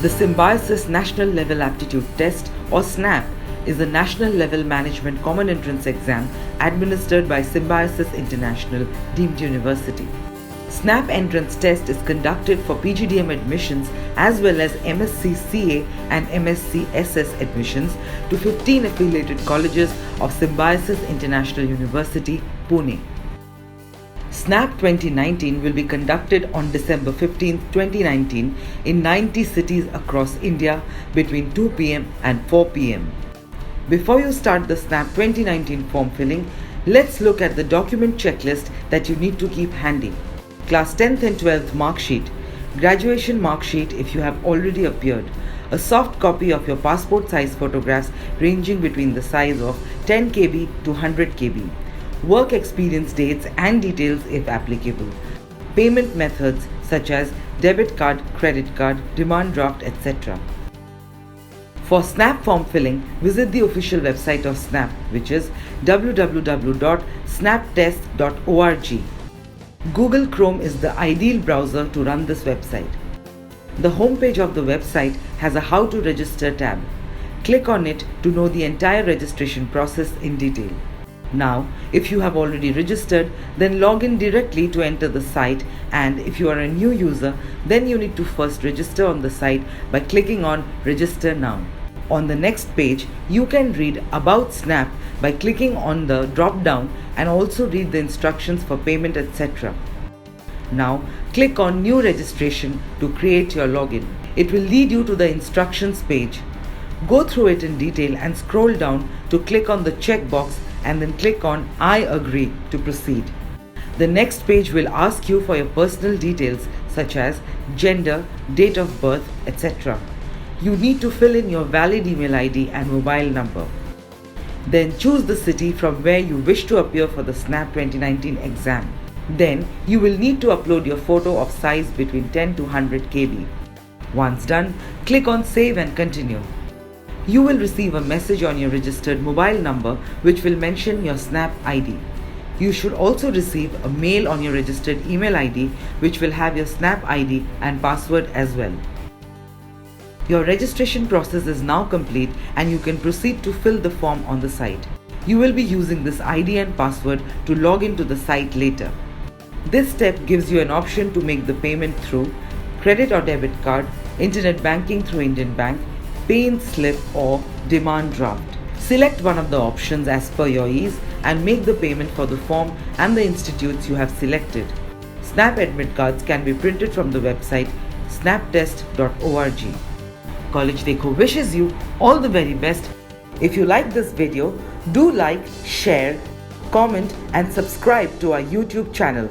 The Symbiosis National Level Aptitude Test, or SNAP, is a National Level Management Common Entrance exam administered by Symbiosis International deemed university. SNAP entrance test is conducted for PGDM admissions as well as MSc CA and MSc SS admissions to 15 affiliated colleges of Symbiosis International University, Pune. SNAP 2019 will be conducted on December 15, 2019 in 90 cities across India between 2 p.m. and 4 p.m. Before you start the SNAP 2019 form filling, let's look at the document checklist that you need to keep handy. Class 10th and 12th mark sheet, graduation mark sheet if you have already appeared, a soft copy of your passport size photographs ranging between the size of 10 kb to 100 kb, work experience dates and details if applicable, payment methods such as debit card, credit card, demand draft, etc. For SNAP form filling, visit the official website of SNAP, which is www.snaptest.org. Google Chrome is the ideal browser to run this website. The homepage of the website has a How to Register tab. Click on it to know the entire registration process in detail. Now, if you have already registered, then log in directly to enter the site, and if you are a new user, then you need to first register on the site by clicking on Register Now. On the next page, you can read About SNAP by clicking on the drop down and also read the instructions for payment, etc. Now, click on New Registration to create your login. It will lead you to the instructions page. Go through it in detail and scroll down to click on the checkbox and then click on I agree to proceed. The next page will ask you for your personal details such as gender, date of birth, etc. You need to fill in your valid email ID and mobile number. Then choose the city from where you wish to appear for the SNAP 2019 exam. Then you will need to upload your photo of size between 10 to 100 kb. Once done, click on Save and Continue. You will receive a message on your registered mobile number which will mention your SNAP ID. You should also receive a mail on your registered email ID which will have your SNAP ID and password as well. Your registration process is now complete and you can proceed to fill the form on the site. You will be using this ID and password to log into the site later. This step gives you an option to make the payment through credit or debit card, internet banking through Indian Bank, pay-in slip or demand draft. Select one of the options as per your ease and make the payment for the form and the institutes you have selected. SNAP admit cards can be printed from the website snaptest.org. College Dekho wishes you all the very best. If you like this video, do like, share, comment and subscribe to our YouTube channel.